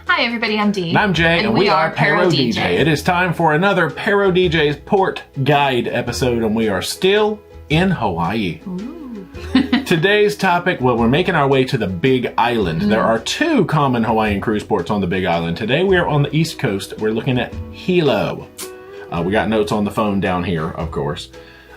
Hi everybody, I'm Dee. And I'm Jay, and we are ParoDeeJay. It is time for another ParoDeeJay's Port Guide episode, and we are still in Hawaii. Today's topic, well, we're making our way to the Big Island. There are two common Hawaiian cruise ports on the Big Island. Today we are on the East Coast. We're looking at Hilo. We got notes on the phone down here, of course.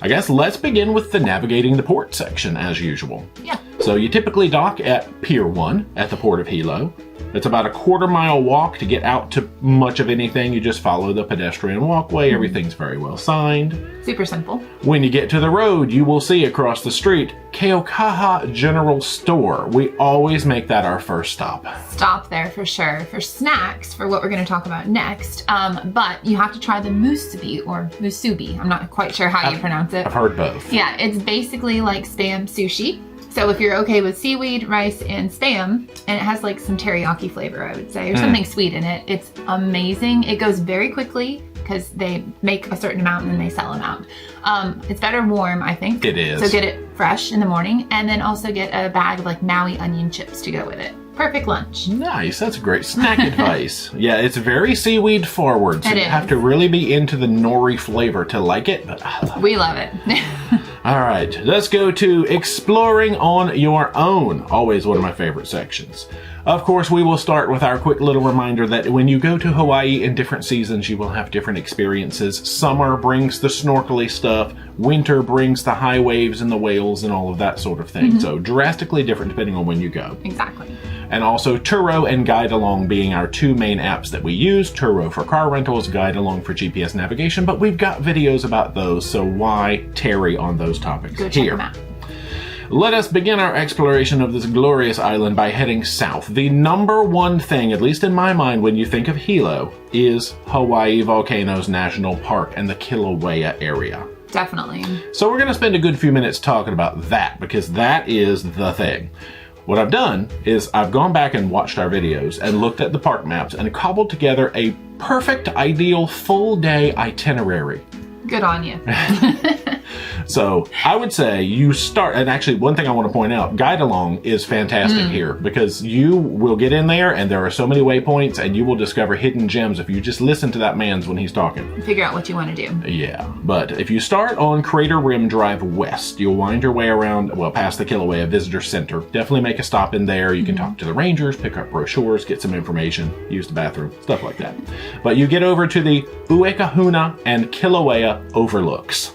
I guess let's begin with the navigating the port section as usual. Yeah. So you typically dock at Pier 1 at the port of Hilo. It's about a quarter-mile walk to get out to much of anything. You just follow the pedestrian walkway. Everything's very well signed. Super simple. When you get to the road, you will see across the street Keaukaha General Store. We always make that our first stop. Stop there for sure. For snacks, for what we're going to talk about next. But you have to try the musubi or musubi. I'm not quite sure how you pronounce it. I've heard both. Yeah, it's basically like Spam sushi. So if you're okay with seaweed, rice, and Spam, and it has like some teriyaki flavor, I would say, or something sweet in it, it's amazing. It goes very quickly because they make a certain amount and then they sell them out. It's better warm, I think. It is. So get it fresh in the morning, and then also get a bag of like Maui onion chips to go with it. Perfect lunch. Nice. That's great snack advice. Yeah, it's very seaweed forward, so you have to really be into the nori flavor to like it, but I love it. We love it. All right, let's go to exploring on your own. Always one of my favorite sections. Of course, we will start with our quick little reminder that when you go to Hawaii in different seasons, you will have different experiences. Summer brings the snorkeling stuff. Winter brings the high waves and the whales and all of that sort of thing. So drastically different depending on when you go. Exactly. And also Turo and Guide Along being our two main apps that we use. Turo for car rentals, Guide Along for GPS navigation, but we've got videos about those, so why tarry on those topics Go check here? them out. Let us begin our exploration of this glorious island by heading south. The number one thing, at least in my mind, when you think of Hilo, is Hawaii Volcanoes National Park and the Kilauea area. Definitely. So we're going to spend a good few minutes talking about that, because that is the thing. What I've done is I've gone back and watched our videos and looked at the park maps and cobbled together a perfect, ideal, full-day itinerary. Good on you. So I would say you start, and actually one thing I want to point out, Guide Along is fantastic here because you will get in there and there are so many waypoints and you will discover hidden gems if you just listen to that man's when he's talking. Figure out what you want to do. Yeah, but if you start on Crater Rim Drive West, you'll wind your way around, well, past the Kilauea Visitor Center. Definitely make a stop in there. You can talk to the rangers, pick up brochures, get some information, use the bathroom, stuff like that. But you get over to the Uekahuna and Kilauea overlooks.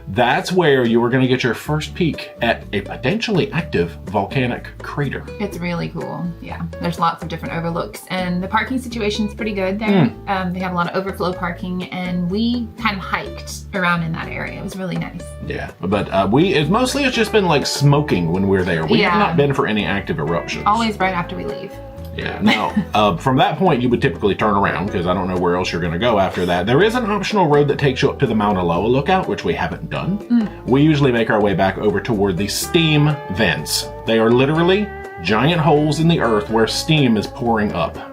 That's where you are going to get your first peek at a potentially active volcanic crater. It's really cool. Yeah, there's lots of different overlooks, and the parking situation's pretty good there. They have a lot of overflow parking, and we kind of hiked around in that area. It was really nice. Yeah, but it's just been like smoking when we're there. We have not been for any active eruptions. Always right after we leave. Yeah, now, from that point, you would typically turn around because I don't know where else you're going to go after that. There is an optional road that takes you up to the Mauna Loa lookout, which we haven't done. We usually make our way back over toward the steam vents. They are literally giant holes in the earth where steam is pouring up.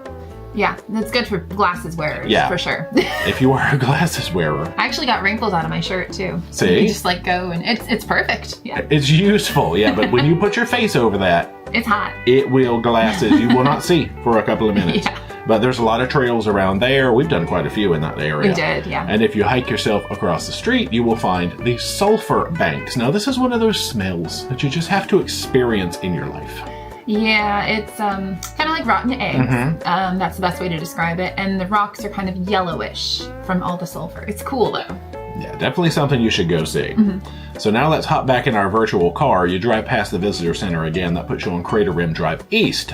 Yeah, that's good for glasses wearers, for sure. If you are a glasses wearer. I actually got wrinkles out of my shirt, too. See? You just like go, and it's perfect. Yeah. It's useful, but when you put your face over that, it's hot. It will glasses you will not see for a couple of minutes. But there's a lot of trails around there. We've done quite a few in that area. We did, yeah. And if you hike yourself across the street, you will find the sulfur banks. Now, this is one of those smells that you just have to experience in your life. Yeah, it's kind of like rotten eggs. That's the best way to describe it. And the rocks are kind of yellowish from all the sulfur. It's cool, though. Yeah, definitely something you should go see. So now let's hop back in our virtual car. You drive past the visitor center again. That puts you on Crater Rim Drive East.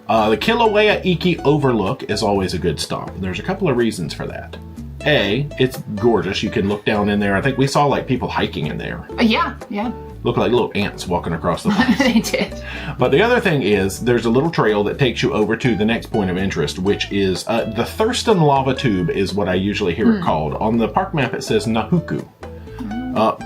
The Kilauea Iki Overlook is always a good stop. There's a couple of reasons for that. A, it's gorgeous. You can look down in there. I think we saw like people hiking in there. Yeah. Look like little ants walking across the place. They did. But the other thing is, there's a little trail that takes you over to the next point of interest, which is the Thurston Lava Tube is what I usually hear it called. On the park map, it says Nahuku.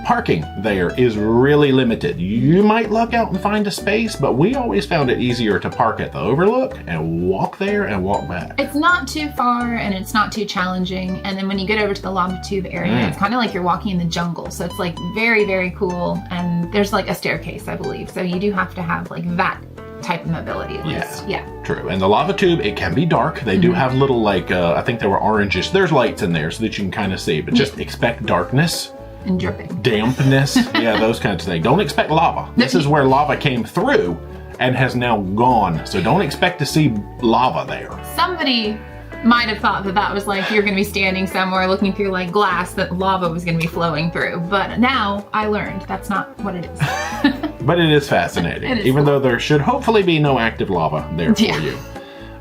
Parking there is really limited. You might luck out and find a space, but we always found it easier to park at the overlook and walk there and walk back. It's not too far and it's not too challenging. And then when you get over to the lava tube area, it's kind of like you're walking in the jungle. So it's like very, very cool. And there's like a staircase, I believe. So you do have to have like that type of mobility at least. Yeah. True. And the lava tube, it can be dark. They do have little, like, I think they were orangish. There's lights in there so that you can kind of see, but just expect darkness. And dripping. Dampness. Yeah, those kinds of things. Don't expect lava. This is where lava came through and has now gone. So don't expect to see lava there. Somebody might have thought that was like you're going to be standing somewhere looking through like glass that lava was going to be flowing through. But now I learned that's not what it is. But it is fascinating, even though there should hopefully be no active lava there for you.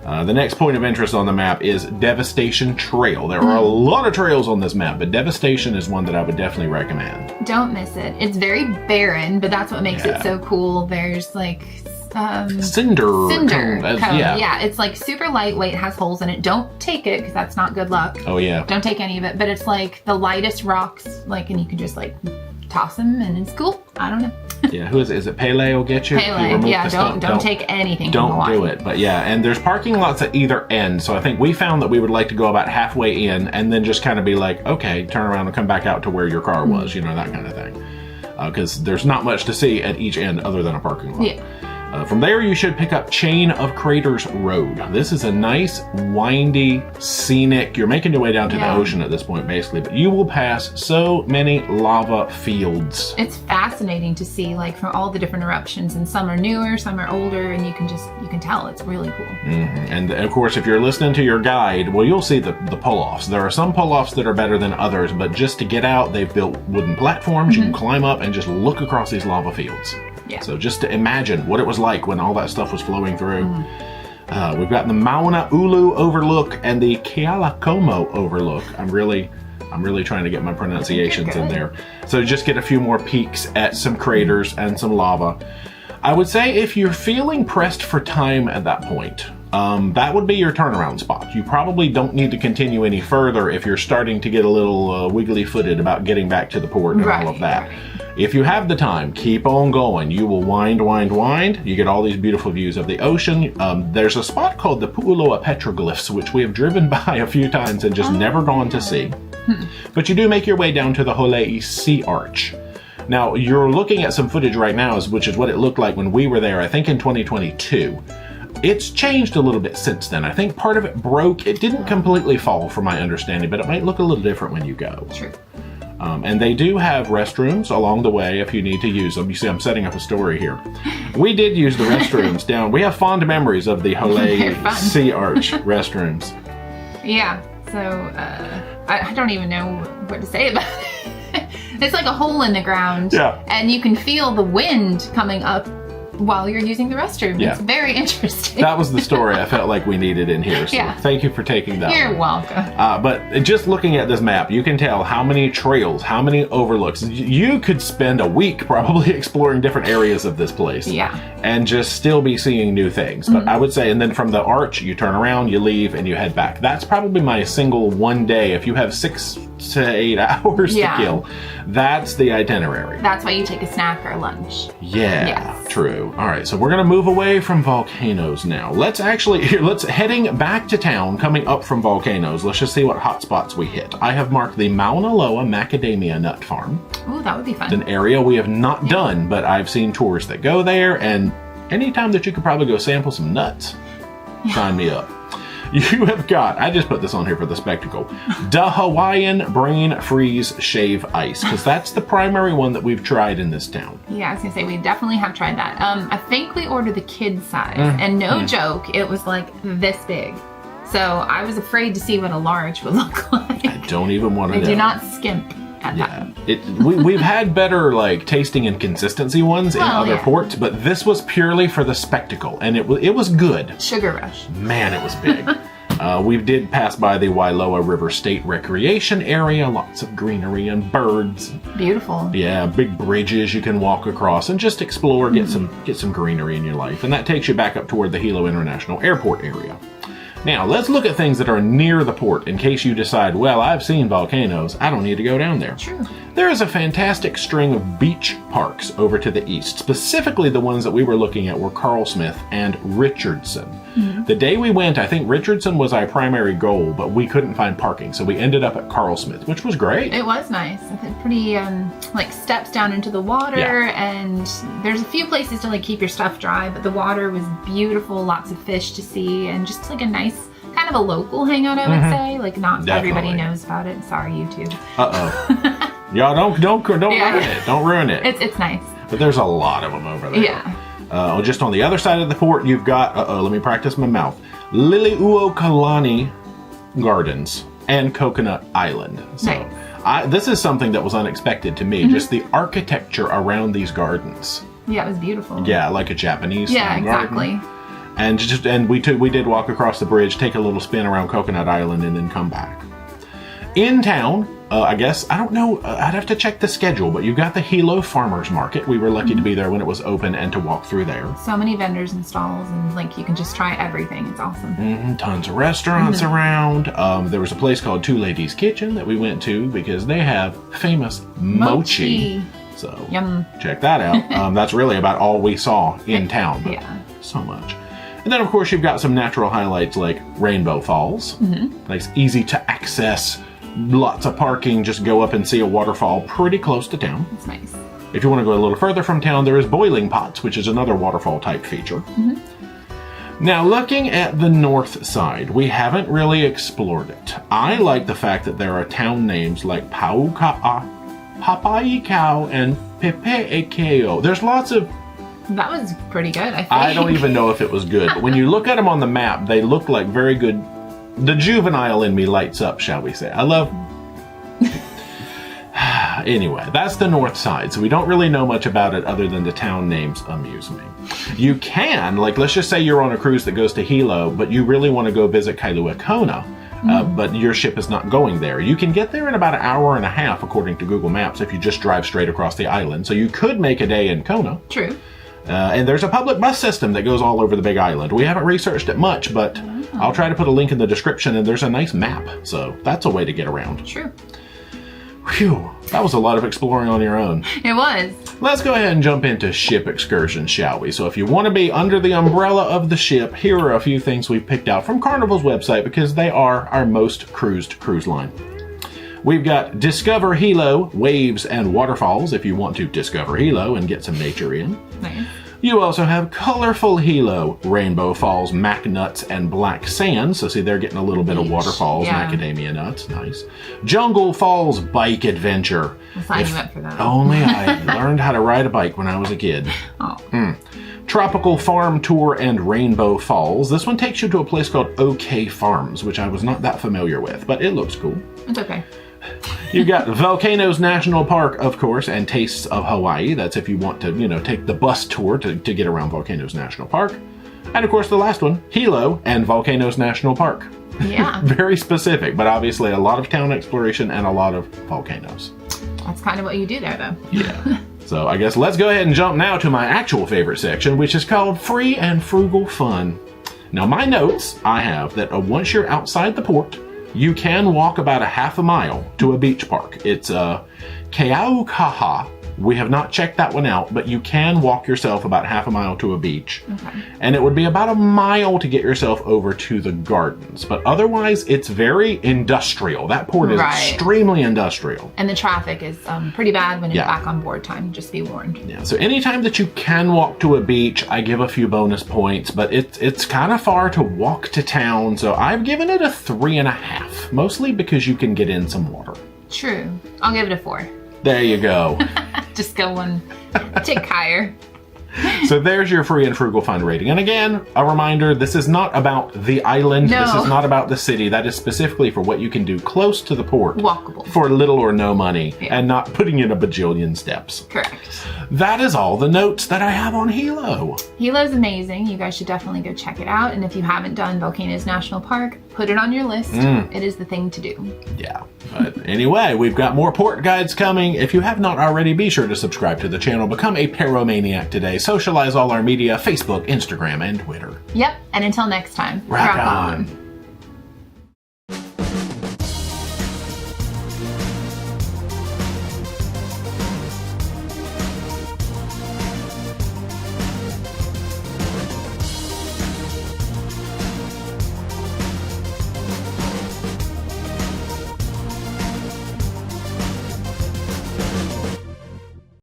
The next point of interest on the map is Devastation Trail. There are a lot of trails on this map, but Devastation is one that I would definitely recommend. Don't miss it. It's very barren, but that's what makes it so cool. There's like cinder cone. Yeah, it's like super lightweight, has holes in it. Don't take it because that's not good luck. Oh yeah. Don't take any of it, but it's like the lightest rocks, like, and you can just like toss them and it's cool. I don't know. Yeah, who is it? Is it Pele will get you? Pele, yeah, don't take anything from Hawaii. Don't do it. But yeah, and there's parking lots at either end, so I think we found that we would like to go about halfway in and then just kind of be like, okay, turn around and come back out to where your car was, you know, that kind of thing. Because there's not much to see at each end other than a parking lot. Yeah. From there, you should pick up Chain of Craters Road. This is a nice, windy, scenic, you're making your way down to the ocean at this point, basically, but you will pass so many lava fields. It's fascinating to see, like, from all the different eruptions, and some are newer, some are older, and you can tell it's really cool. And of course, if you're listening to your guide, well, you'll see the pull-offs. There are some pull-offs that are better than others, but just to get out, they've built wooden platforms. You can climb up and just look across these lava fields. Yeah. So just to imagine what it was like when all that stuff was flowing through. We've got the Mauna Ulu Overlook and the Kealakomo Overlook. I'm really trying to get my pronunciations in there. So just get a few more peeks at some craters and some lava. I would say if you're feeling pressed for time at that point, that would be your turnaround spot. You probably don't need to continue any further if you're starting to get a little wiggly-footed about getting back to the port and all of that. If you have the time, keep on going. You will wind. You get all these beautiful views of the ocean. There's a spot called the Pu'uloa Petroglyphs, which we have driven by a few times and just never gone to see. But you do make your way down to the Holei Sea Arch. Now, you're looking at some footage right now, which is what it looked like when we were there, I think in 2022. It's changed a little bit since then. I think part of it broke. It didn't completely fall, from my understanding, but it might look a little different when you go. True. And they do have restrooms along the way if you need to use them. You see, I'm setting up a story here. We did use the restrooms down. We have fond memories of the Holei Sea Arch restrooms. Yeah, so I don't even know what to say about it. It's like a hole in the ground. Yeah. And you can feel the wind coming up while you're using the restroom. Yeah. It's very interesting. That was the story I felt like we needed in here. So thank you for taking that. You're welcome. But just looking at this map, you can tell how many trails, how many overlooks. You could spend a week probably exploring different areas of this place. Yeah. And just still be seeing new things. But I would say, and then from the arch, you turn around, you leave, and you head back. That's probably my single one day. If you have 6 to 8 hours to kill, that's the itinerary. That's why you take a snack or lunch. Yeah, true. All right, so we're going to move away from Volcanoes now. Let's heading back to town, coming up from Volcanoes. Let's just see what hot spots we hit. I have marked the Mauna Loa Macadamia Nut Farm. Oh, that would be fun. It's an area we have not done, but I've seen tours that go there, and anytime that you could probably go sample some nuts, sign me up. You have got, I just put this on here for the spectacle, the Hawaiian Brain Freeze Shave Ice, because that's the primary one that we've tried in this town. Yeah, I was going to say, we definitely have tried that. I think we ordered the kid size, and no joke, it was like this big. So I was afraid to see what a large would look like. I don't even want to know. Do not skimp at that. We've had better like tasting and consistency ones in other ports, but this was purely for the spectacle, and it was good. Sugar rush. Man, it was big. We did pass by the Wailoa River State Recreation Area, lots of greenery and birds. Beautiful. Yeah, big bridges you can walk across and just explore, get some greenery in your life, and that takes you back up toward the Hilo International Airport area. Now, let's look at things that are near the port in case you decide, well, I've seen volcanoes, I don't need to go down there. True. There is a fantastic string of beach parks over to the east. Specifically, the ones that we were looking at were Carlsmith and Richardson. Mm-hmm. The day we went, I think Richardson was our primary goal, but we couldn't find parking, so we ended up at Carlsmith, which was great. It was nice. Pretty, like, steps down into the water, and there's a few places to, like, keep your stuff dry, but the water was beautiful, lots of fish to see, and just, like, a nice, kind of a local hangout, I would say. Like, not everybody knows about it. Sorry, YouTube. Uh-oh. Y'all don't ruin it. Don't ruin it. It's nice. But there's a lot of them over there. Yeah. Just on the other side of the port, you've got, let me practice my mouth, Liliuokalani Gardens and Coconut Island. So nice. This is something that was unexpected to me, just the architecture around these gardens. Yeah, it was beautiful. Yeah, like a Japanese garden. Exactly. And we did walk across the bridge, take a little spin around Coconut Island, and then come back. In town, I guess, I don't know, I'd have to check the schedule, but you've got the Hilo Farmers Market. We were lucky to be there when it was open and to walk through there. So many vendors and stalls, and like you can just try everything. It's awesome. Tons of restaurants around. There was a place called Two Ladies Kitchen that we went to because they have famous mochi. So yum. Check that out. That's really about all we saw in town. Yeah. So much. And then, of course, you've got some natural highlights like Rainbow Falls. Nice, easy to access. Lots of parking, just go up and see a waterfall pretty close to town. It's nice. If you want to go a little further from town, there is Boiling Pots, which is another waterfall type feature. Now, looking at the north side, we haven't really explored it. I like the fact that there are town names like Pauka'a, Papai'ikau, and Pepe'ekeo. There's lots of... That was pretty good, I think. I don't even know if it was good, but when you look at them on the map, they look like very good. The juvenile in me lights up, shall we say. I love... Anyway, that's the north side, so we don't really know much about it other than the town names amuse me. You can, like, let's just say you're on a cruise that goes to Hilo, but you really want to go visit Kailua Kona, but your ship is not going there. You can get there in about an hour and a half, according to Google Maps, if you just drive straight across the island. So you could make a day in Kona. True. And there's a public bus system that goes all over the Big Island. We haven't researched it much, but I'll try to put a link in the description, and there's a nice map. So that's a way to get around. True. Whew, that was a lot of exploring on your own. It was. Let's go ahead and jump into ship excursions, shall we? So if you want to be under the umbrella of the ship, here are a few things we picked out from Carnival's website because they are our most cruised cruise line. We've got Discover Hilo, Waves and Waterfalls, if you want to discover Hilo and get some nature in. Nice. You also have Colorful Hilo, Rainbow Falls, Mac Nuts, and Black Sand. So see, they're getting a little bit of waterfalls, macadamia nuts. Nice. Jungle Falls Bike Adventure. I'll sign you up for that. Only I learned how to ride a bike when I was a kid. Tropical Farm Tour and Rainbow Falls. This one takes you to a place called OK Farms, which I was not that familiar with, but it looks cool. It's okay. You've got Volcanoes National Park, of course, and Tastes of Hawaii. That's if you want to, take the bus tour to get around Volcanoes National Park. And, of course, the last one, Hilo and Volcanoes National Park. Yeah. Very specific, but obviously a lot of town exploration and a lot of volcanoes. That's kind of what you do there, though. Yeah. So I guess let's go ahead and jump now to my actual favorite section, which is called Free and Frugal Fun. Now, my notes, I have that once you're outside the port, you can walk about a half a mile to a beach park. It's Keaukaha. We have not checked that one out, but you can walk yourself about half a mile to a beach. Okay. And it would be about a mile to get yourself over to the gardens. But otherwise, it's very industrial. That port is extremely industrial. And the traffic is pretty bad when it's back on board time, just be warned. Yeah, so anytime that you can walk to a beach, I give a few bonus points, but it's kind of far to walk to town, so I've given it a 3.5, mostly because you can get in some water. True. I'll give it a 4. There you go. Just go one tick higher. So there's your Free and Frugal Fun rating. And again, a reminder, this is not about the island. No. This is not about the city. That is specifically for what you can do close to the port. Walkable. For little or no money. Yeah. And not putting in a bajillion steps. Correct. That is all the notes that I have on Hilo. Hilo's amazing. You guys should definitely go check it out. And if you haven't done Volcanoes National Park, put it on your list. It is the thing to do. Yeah. But anyway, we've got more port guides coming. If you have not already, be sure to subscribe to the channel. Become a Paromaniac today. Socialize all our media, Facebook, Instagram, and Twitter. Yep. And until next time, rock on.